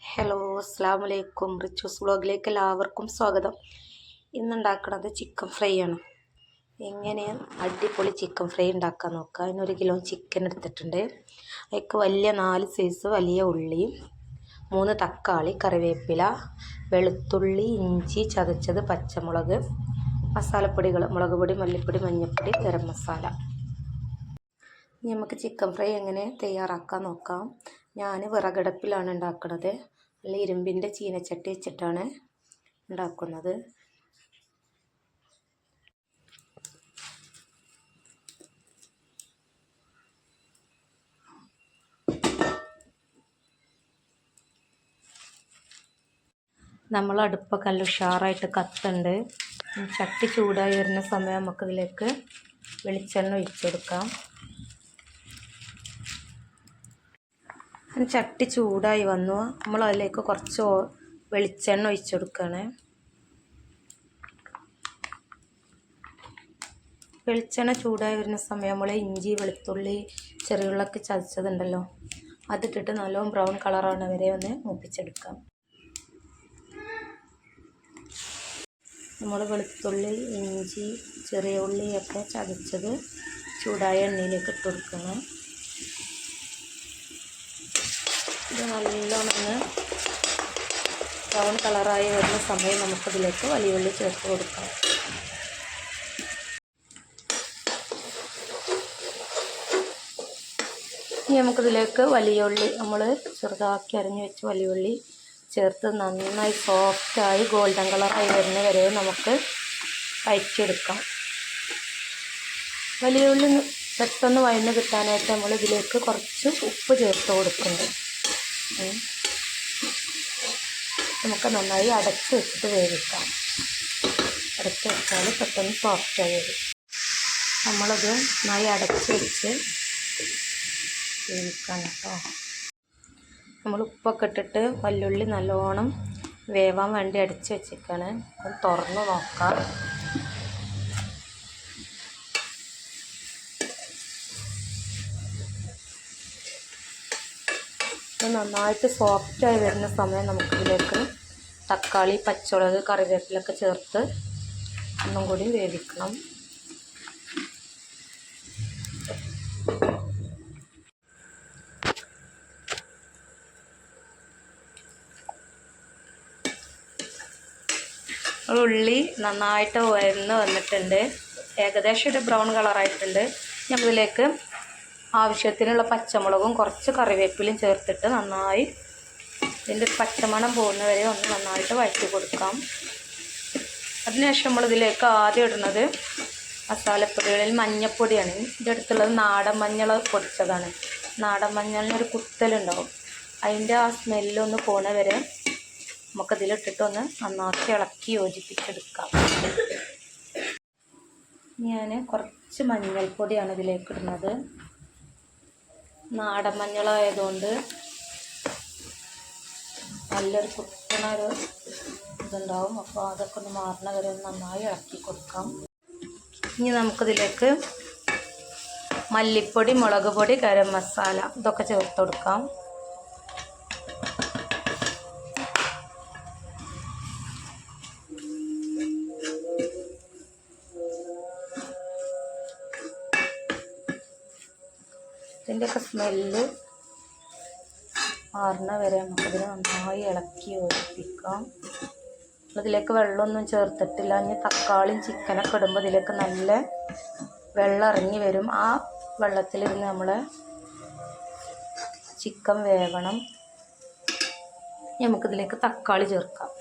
Hello, അസ്സാം വലൈക്കും. റിച്ചൂസ് വ്ളോഗിലേക്ക് എല്ലാവർക്കും സ്വാഗതം. ഇന്നുണ്ടാക്കുന്നത് ചിക്കൻ ഫ്രൈ ആണ്. എങ്ങനെ അടിപൊളി ചിക്കൻ ഫ്രൈ ഉണ്ടാക്കാൻ നോക്കുക. അതിനൊരു കിലോ ചിക്കൻ എടുത്തിട്ടുണ്ട്. അതിലേക്ക് വലിയ 4 സൈസ് വലിയ ഉള്ളി, 3 തക്കാളി, കറിവേപ്പില, വെളുത്തുള്ളി, ഇഞ്ചി ചതച്ചത്, പച്ചമുളക്, മസാലപ്പൊടികൾ മുളക് പൊടി, മല്ലിപ്പൊടി, മഞ്ഞൾപ്പൊടി, ഗരം മസാല. ഇനി നമുക്ക് ചിക്കൻ ഫ്രൈ എങ്ങനെ തയ്യാറാക്കാൻ നോക്കാം. ഞാൻ വിറകടുപ്പിലാണ് ഉണ്ടാക്കുന്നത്. നല്ല ഇരുമ്പിൻ്റെ ചീനച്ചട്ടി വെച്ചിട്ടാണ് ഉണ്ടാക്കുന്നത്. നമ്മൾ അടുപ്പൊക്കെ നല്ല ഉഷാറായിട്ട് കത്തുണ്ട്. ചട്ടി ചൂടായി വരുന്ന സമയം നമുക്കിതിലേക്ക് വെളിച്ചെണ്ണ ഒഴിച്ചെടുക്കാം. ചട്ടി ചൂടായി വന്നു. നമ്മൾ അതിലേക്ക് കുറച്ച് വെളിച്ചെണ്ണ ഒഴിച്ചെടുക്കുകയാണ്. വെളിച്ചെണ്ണ ചൂടായി വരുന്ന സമയം നമ്മൾ ഇഞ്ചി, വെളുത്തുള്ളി, ചെറിയുള്ളൊക്കെ ചതച്ചതുണ്ടല്ലോ, അതിട്ടിട്ട് നല്ലോണം ബ്രൗൺ കളറാണ് വരെ ഒന്ന് മൂപ്പിച്ചെടുക്കാം. നമ്മൾ വെളുത്തുള്ളി, ഇഞ്ചി, ചെറിയ ഉള്ളിയൊക്കെ ചതച്ചത് ചൂടായ എണ്ണയിലേക്ക് ഇട്ട് കൊടുക്കണം. ഇത് നല്ലോണം ബ്രൗൺ കളറായി വരുന്ന സമയം നമുക്കതിലേക്ക് വലിയ ഉള്ളി ചേർത്ത് കൊടുക്കാം. ഇനി നമുക്കിതിലേക്ക് വലിയ ഉള്ളി നമ്മൾ ചെറുതാക്കി അരിഞ്ഞു വെച്ച് വലിയ ഉള്ളി ചേർത്ത് നന്നായി സോഫ്റ്റായി ഗോൾഡൻ കളറായി വരുന്ന വരെ നമുക്ക് വഴറ്റിയെടുക്കാം. വലിയ ഉള്ളി പെട്ടെന്ന് വഴന്ന് കിട്ടാനായിട്ട് നമ്മൾ ഇതിലേക്ക് കുറച്ച് ഉപ്പ് ചേർത്ത് കൊടുക്കുന്നുണ്ട്. നമുക്ക് നന്നായി അടച്ച് വെച്ചിട്ട് വേവിക്കാം. അടച്ച് വെച്ചാൽ പെട്ടെന്ന് സോഫ്റ്റായി വരും. നമ്മളത് നന്നായി അടച്ച് വെച്ച് വേവിക്കാം കേട്ടോ. നമ്മൾ ഉപ്പൊക്കെ ഇട്ടിട്ട് വല്ലുള്ളി നല്ലോണം വേവാൻ വേണ്ടി അടച്ച് വെച്ചിരിക്കുകയാണ്. അത് തുറന്ന് നോക്കാം. നന്നായിട്ട് സോഫ്റ്റായി വരുന്ന സമയം നമുക്കിതിലേക്ക് തക്കാളി, പച്ചമുളക്, കറിവേപ്പിലൊക്കെ ചേർത്ത് ഒന്നും കൂടി വേവിക്കണം. ഉള്ളി നന്നായിട്ട് വന്നിട്ടുണ്ട്. ഏകദേശം ഒരു ബ്രൗൺ കളറായിട്ടുണ്ട്. നമ്മളിതിലേക്ക് ആവശ്യത്തിനുള്ള പച്ചമുളകും കുറച്ച് കറിവേപ്പിലയും ചേർത്തിട്ട് നന്നായി ഇതിൻ്റെ പച്ചമണം പോകുന്നവരെ ഒന്ന് നന്നായിട്ട് വഴറ്റി കൊടുക്കാം. അതിനുശേഷം നമ്മളിതിലേക്ക് ആദ്യം ഇടുന്നത് മസാലപ്പൊടികളിൽ മഞ്ഞൾപ്പൊടിയാണ്. ഇതിൻ്റെ അടുത്തുള്ളത് നാടൻ മഞ്ഞൾ പൊടിച്ചതാണ്. നാടൻ മഞ്ഞളിനൊരു കുത്തലുണ്ടാവും. അതിൻ്റെ ആ സ്മെല്ലൊന്ന് പോണ വരെ നമുക്കതിലിട്ടിട്ട് ഒന്ന് നന്നാക്കി ഇളക്കി യോജിപ്പിച്ചെടുക്കാം. ഞാൻ കുറച്ച് മഞ്ഞൾപ്പൊടിയാണ് ഇതിലേക്ക് ഇടുന്നത്. നാടൻ മഞ്ഞളായതുകൊണ്ട് നല്ലൊരു കുത്തണൊരു ഇതുണ്ടാവും. അപ്പോൾ അതൊക്കെ ഒന്ന് മാറണ വരെ നന്നായി ഇളക്കി കൊടുക്കാം. ഇനി നമുക്കിതിലേക്ക് മല്ലിപ്പൊടി, മുളക് പൊടി, ഗരം മസാല ഇതൊക്കെ ചേർത്ത് കൊടുക്കാം. ഇതിൻ്റെയൊക്കെ സ്മെല്ല് മാറുന്ന വരെ നമുക്കിതിനെ നന്നായി ഇളക്കി യോജിപ്പിക്കാം. ഇതിലേക്ക് വെള്ളമൊന്നും ചേർത്തിട്ടില്ല. ഇനി തക്കാളിയും ചിക്കനൊക്കെ ഇടുമ്പോൾ ഇതിലേക്ക് നല്ല വെള്ളം ഇറങ്ങി വരും. ആ വെള്ളത്തിലിരുന്ന് നമ്മൾ ചിക്കൻ വേവണം. നമുക്കിതിലേക്ക് തക്കാളി ചേർക്കാം.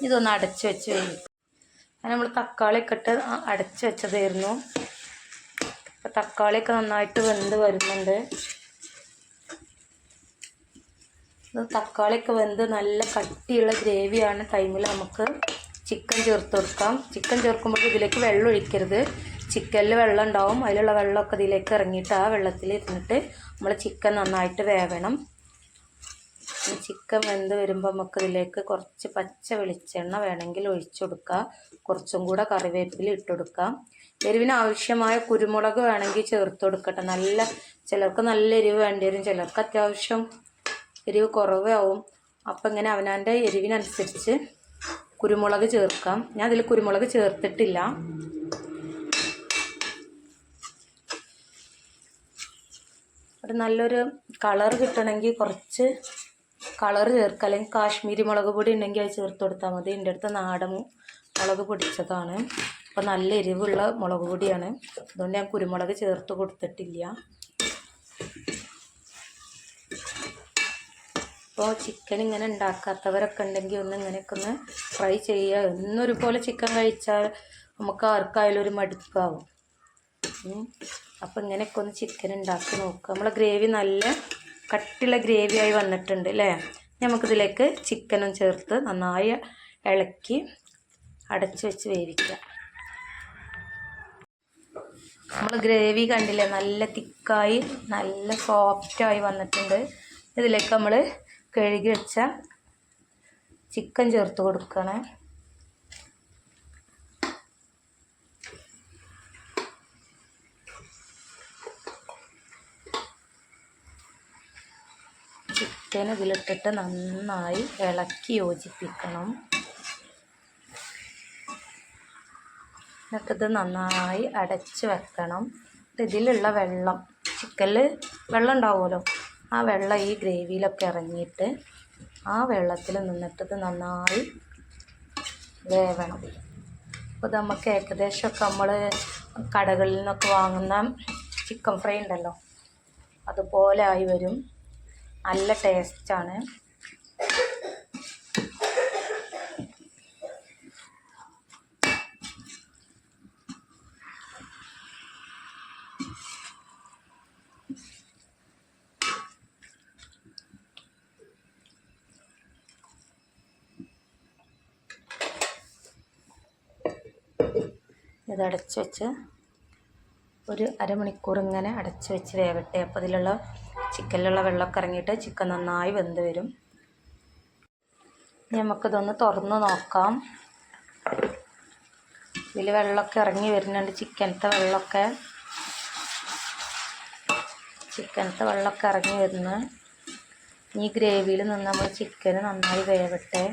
ഇതൊന്ന് അടച്ച് വെച്ച് വേവിക്കും. അത് നമ്മൾ തക്കാളിയൊക്കെ ഇട്ട് അടച്ച് വെച്ചതായിരുന്നു. അപ്പോൾ തക്കാളിയൊക്കെ നന്നായിട്ട് വെന്ത് വരുന്നുണ്ട്. തക്കാളിയൊക്കെ വെന്ത് നല്ല കട്ടിയുള്ള ഗ്രേവിയാണ് ടൈമിൽ നമുക്ക് ചിക്കൻ ചേർത്ത് കൊടുക്കാം. ചിക്കൻ ചേർക്കുമ്പോൾ ഇതിലേക്ക് വെള്ളം ഒഴിക്കരുത്. ചിക്കനിൽ വെള്ളം ഉണ്ടാവും. അതിലുള്ള വെള്ളമൊക്കെ ഇതിലേക്ക് ഇറങ്ങിയിട്ട് ആ വെള്ളത്തിൽ ഇരുന്നിട്ട് നമ്മൾ ചിക്കൻ നന്നായിട്ട് വേവണം. ഈ ചിക്കൻ വെന്ത് വരുമ്പോൾ നമുക്ക് ഇതിലേക്ക് കുറച്ച് പച്ച വെളിച്ചെണ്ണ വേണമെങ്കിൽ ഒഴിച്ചു കൊടുക്കാം. കുറച്ചും കൂടെ കറിവേപ്പില ഇട്ട് കൊടുക്കാം. എരിവിന് ആവശ്യമായ കുരുമുളക് വേണമെങ്കിൽ ചേർത്ത് കൊടുക്കട്ടെ. ചിലർക്ക് നല്ല എരിവ് വേണ്ടി വരും, ചിലർക്ക് അത്യാവശ്യം എരിവ് കുറവാവും. അപ്പം ഇങ്ങനെ അവനവൻ്റെ എരിവിനനുസരിച്ച് കുരുമുളക് ചേർക്കാം. ഞാൻ അതിൽ കുരുമുളക് ചേർത്തിട്ടില്ല. ഒരു നല്ലൊരു കളർ കിട്ടണമെങ്കിൽ കുറച്ച് കളർ ചേർക്കുക. അല്ലെങ്കിൽ കാശ്മീരി മുളക് പൊടി ഉണ്ടെങ്കിൽ അത് ചേർത്ത് കൊടുത്താൽ മതി. എൻ്റെ അടുത്ത് നാടൻ മുളക് പൊടിച്ചതാണ്. അപ്പോൾ നല്ല എരിവുള്ള മുളക് പൊടിയാണ്, അതുകൊണ്ട് ഞാൻ കുരുമുളക് ചേർത്ത് കൊടുത്തിട്ടില്ല. അപ്പോൾ ചിക്കൻ ഇങ്ങനെ ഉണ്ടാക്കാത്തവരൊക്കെ ഉണ്ടെങ്കിൽ ഇങ്ങനെയൊക്കെ ഒന്ന് ട്രൈ ചെയ്യുക. എന്നൊരുപോലെ ചിക്കൻ കഴിച്ചാൽ നമുക്ക് ആർക്കായാലും ഒരു മടുപ്പാവും. അപ്പോൾ ഇങ്ങനെയൊക്കെ ഒന്ന് ചിക്കൻ ഉണ്ടാക്കി നോക്കുക. നമ്മളെ ഗ്രേവി നല്ല കട്ടിയുള്ള ഗ്രേവിയായി വന്നിട്ടുണ്ട് അല്ലേ. നമുക്കിതിലേക്ക് ചിക്കനും ചേർത്ത് നന്നായി ഇളക്കി അടച്ച് വെച്ച് വേവിക്കുക. നമ്മൾ ഗ്രേവി കണ്ടില്ലേ, നല്ല തിക്കായി നല്ല സോഫ്റ്റായി വന്നിട്ടുണ്ട്. ഇതിലേക്ക് നമ്മൾ കഴുകി വെച്ച ചിക്കൻ ചേർത്ത് കൊടുക്കണേ. ചിക്കൻ ഇതിലിട്ടിട്ട് നന്നായി ഇളക്കി യോജിപ്പിക്കണം. എന്നിട്ടിത് നന്നായി അടച്ച് വെക്കണം. ഇതിലുള്ള വെള്ളം, ചിക്കനിൽ വെള്ളം ഉണ്ടാവുമല്ലോ, ആ വെള്ളം ഈ ഗ്രേവിയിലൊക്കെ ഇറങ്ങിയിട്ട് ആ വെള്ളത്തിൽ നിന്നിട്ട് നന്നായി വേവണം. അപ്പോൾ ഇത് നമുക്ക് ഏകദേശമൊക്കെ നമ്മൾ കടകളിൽ നിന്നൊക്കെ വാങ്ങുന്ന ചിക്കൻ ഫ്രൈ ഉണ്ടല്ലോ, അതുപോലെ ആയി വരും. നല്ല ടേസ്റ്റാണ്. ഇത് അടച്ച് വെച്ച് ഒരു അരമണിക്കൂർ ഇങ്ങനെ അടച്ച് വെച്ച് വേവട്ടെ. അപ്പോൾ ഇതിലുള്ള ചിക്കനിലുള്ള വെള്ളമൊക്കെ ഇറങ്ങിയിട്ട് ചിക്കൻ നന്നായി വെന്ത് വരും. നമുക്കിതൊന്ന് തുറന്ന് നോക്കാം. ഇതിൽ വെള്ളമൊക്കെ ഇറങ്ങി വരുന്നുണ്ട്, ചിക്കനത്തെ വെള്ളമൊക്കെ ഇറങ്ങി വരുന്നു. ഈ ഗ്രേവിയിൽ നിന്ന് നമ്മൾ ചിക്കന് നന്നായി വേവട്ടെ.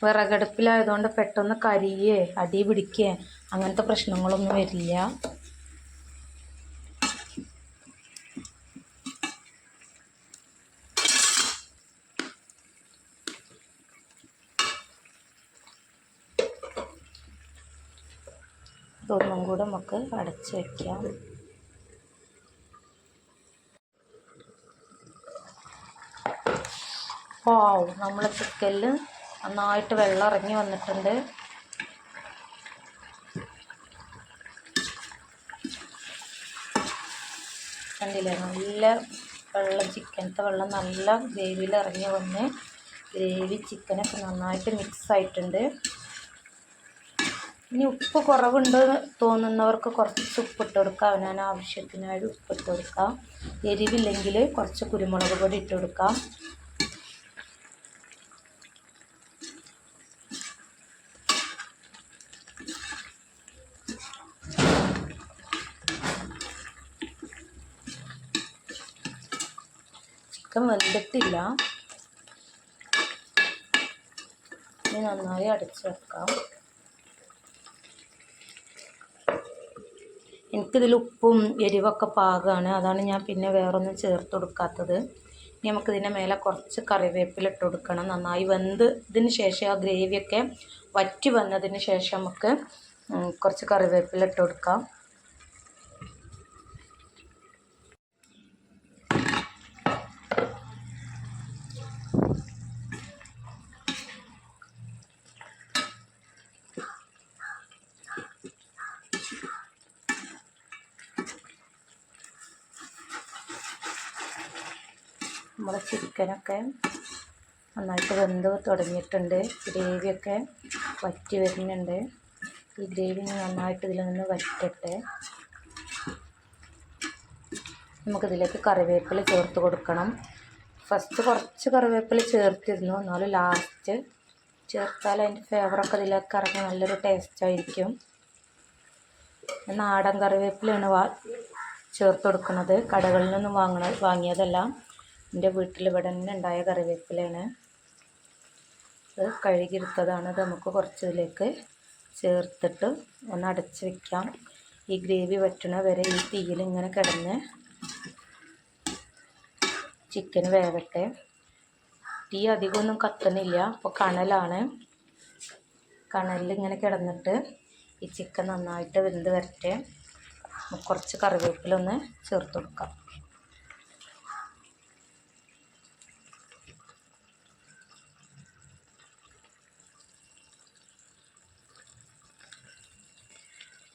വിറകടുപ്പിലായതുകൊണ്ട് പെട്ടെന്ന് കരിയേ അടി പിടിക്കേ അങ്ങനത്തെ പ്രശ്നങ്ങളൊന്നും വരില്ല. ഇതൊന്നും കൂടെ നമുക്ക് അടച്ച് വയ്ക്കാം. നമ്മളെ ചിക്കനിൽ നന്നായിട്ട് വെള്ളം ഇറങ്ങി വന്നിട്ടുണ്ട്. കണ്ടില്ലേ, നല്ല വെള്ളം, ചിക്കനത്തെ വെള്ളം നല്ല ഗ്രേവിയിൽ ഇറങ്ങി വന്ന് ഗ്രേവി ചിക്കനൊക്കെ നന്നായിട്ട് മിക്സ് ആയിട്ടുണ്ട്. ഇനി ഉപ്പ് കുറവുണ്ട് തോന്നുന്നവർക്ക് കുറച്ച് ഉപ്പിട്ട് കൊടുക്കാം. അവനവൻ ആവശ്യത്തിനായി ഉപ്പിട്ട് കൊടുക്കാം. എരിവില്ലെങ്കിൽ കുറച്ച് കുരുമുളക് പൊടി ഇട്ട് കൊടുക്കാം. ചിക്കൻ വെന്തിട്ടില്ല, ഇനി നന്നായി അടച്ച് വെക്കാം. എനിക്കിതിൽ ഉപ്പും എരിവൊക്കെ പാകമാണ്, അതാണ് ഞാൻ പിന്നെ വേറൊന്നും ചേർത്ത് കൊടുക്കാത്തത്. ഇനി നമുക്കിതിൻ്റെ മേലെ കുറച്ച് കറിവേപ്പില ഇട്ട് കൊടുക്കണം. നന്നായി വെന്തതിന് ശേഷം ആ ഗ്രേവിയൊക്കെ വറ്റി വന്നതിന് ശേഷം നമുക്ക് കുറച്ച് കറിവേപ്പില ഇട്ട് കൊടുക്കാം. നമ്മുടെ ചിക്കനൊക്കെ നന്നായിട്ട് വെന്ത് തുടങ്ങിയിട്ടുണ്ട്. ഗ്രേവിയൊക്കെ വറ്റി വരുന്നുണ്ട്. ഈ ഗ്രേവി നന്നായിട്ട് ഇതിൽ നിന്ന് വറ്റട്ടെ. നമുക്കിതിലേക്ക് കറിവേപ്പില ചേർത്ത് കൊടുക്കണം. ഫസ്റ്റ് കുറച്ച് കറിവേപ്പില ചേർത്തിരുന്നു, എന്നാലും ലാസ്റ്റ് ചേർത്താൽ അതിൻ്റെ ഫ്ലേവറൊക്കെ ഇതിലേക്ക് ഇറങ്ങി നല്ലൊരു ടേസ്റ്റായിരിക്കും. നാടൻ കറിവേപ്പിലയാണ് ചേർത്ത് കൊടുക്കുന്നത്. കടകളിൽ നിന്നും വാങ്ങിയതല്ല, എൻ്റെ വീട്ടിൽ ഇവിടെ തന്നെ ഉണ്ടായ കറിവേപ്പിലയാണ്. അത് കഴുകിയെടുത്തതാണ്. അത് നമുക്ക് കുറച്ച് ഇതിലേക്ക് ചേർത്തിട്ട് ഒന്ന് അടച്ച് വയ്ക്കാം. ഈ ഗ്രേവി വറ്റണ വരെ ഈ തീയിൽ ഇങ്ങനെ കിടന്ന് ചിക്കൻ വേവട്ടെ. തീ അധികമൊന്നും കത്തുന്നില്ല, അപ്പോൾ കണലാണ്. കണലിൽ ഇങ്ങനെ കിടന്നിട്ട് ഈ ചിക്കൻ നന്നായിട്ട് വെന്ത് വരട്ടെ. കുറച്ച് കറിവേപ്പില ഒന്ന് ചേർത്ത് കൊടുക്കാം.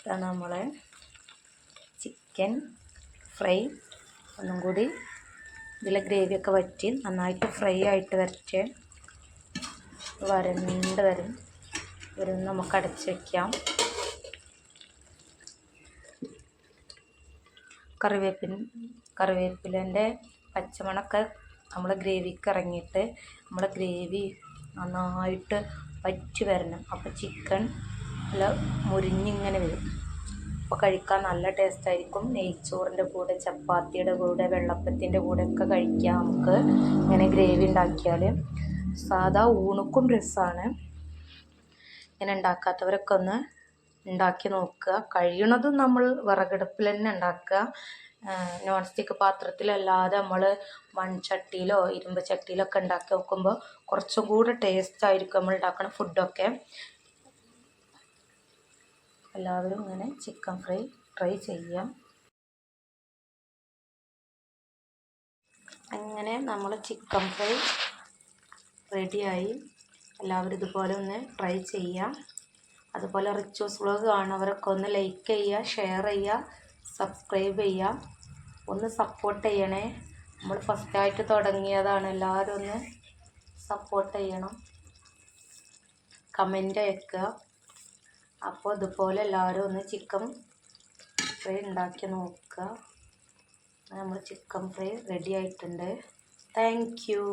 ഇതാണ് നമ്മളെ ചിക്കൻ ഫ്രൈ. ഒന്നും കൂടി ഇതിലെ ഗ്രേവിയൊക്കെ വറ്റി നന്നായിട്ട് ഫ്രൈ ആയിട്ട് വരട്ടെ. വരണ്ട് വരും നമുക്ക് അടച്ച് വയ്ക്കാം. കറിവേപ്പിലേൻ്റെ പച്ചമണമൊക്കെ നമ്മളെ ഗ്രേവിക്ക് ഇറങ്ങിയിട്ട് നമ്മളെ ഗ്രേവി നന്നായിട്ട് വറ്റി വരണം. അപ്പോൾ ചിക്കൻ നല്ല മുരിഞ്ഞിങ്ങനെ വരും. അപ്പോൾ കഴിക്കാൻ നല്ല ടേസ്റ്റായിരിക്കും. നെയ്ച്ചോറിൻ്റെ കൂടെ, ചപ്പാത്തിയുടെ കൂടെ, വെള്ളപ്പത്തിൻ്റെ കൂടെയൊക്കെ കഴിക്കാം നമുക്ക് ഇങ്ങനെ ഗ്രേവി ഉണ്ടാക്കിയാൽ. സാധാ ഊണുക്കും രസമാണ്. ഇങ്ങനെ ഉണ്ടാക്കാത്തവരൊക്കെ ഒന്ന് ഉണ്ടാക്കി നോക്കുക. കഴിയണതും നമ്മൾ വിറകടുപ്പിൽ തന്നെ ഉണ്ടാക്കുക. നോൺ സ്റ്റിക്ക് പാത്രത്തിലല്ലാതെ നമ്മൾ മൺചട്ടിയിലോ ഇരുമ്പ് ചട്ടിയിലൊക്കെ ഉണ്ടാക്കി നോക്കുമ്പോൾ കുറച്ചും കൂടെ ടേസ്റ്റായിരിക്കും നമ്മൾ ഉണ്ടാക്കുന്ന ഫുഡൊക്കെ. എല്ലാവരും ഇങ്ങനെ ചിക്കൻ ഫ്രൈ ട്രൈ ചെയ്യാം. അങ്ങനെ നമ്മൾ ചിക്കൻ ഫ്രൈ റെഡിയായി. എല്ലാവരും ഇതുപോലെ ഒന്ന് ട്രൈ ചെയ്യാം. അതുപോലെ റിച്ചൂസ് വ്ളോഗ് കാണുന്നവരൊക്കെ ഒന്ന് ലൈക്ക് ചെയ്യുക, ഷെയർ ചെയ്യുക, സബ്സ്ക്രൈബ് ചെയ്യുക. ഒന്ന് സപ്പോർട്ട് ചെയ്യണേ. നമ്മൾ ഫസ്റ്റായിട്ട് തുടങ്ങിയതാണ്. എല്ലാവരും ഒന്ന് സപ്പോർട്ട് ചെയ്യണം, കമൻ്റ് അയക്കുക. അപ്പോൾ ഇതുപോലെ എല്ലാവരും ഒന്ന് ചിക്കൻ ഫ്രൈ ഉണ്ടാക്കി നോക്കുക. നമ്മൾ ചിക്കൻ ഫ്രൈ റെഡി ആയിട്ടുണ്ട്. Thank you.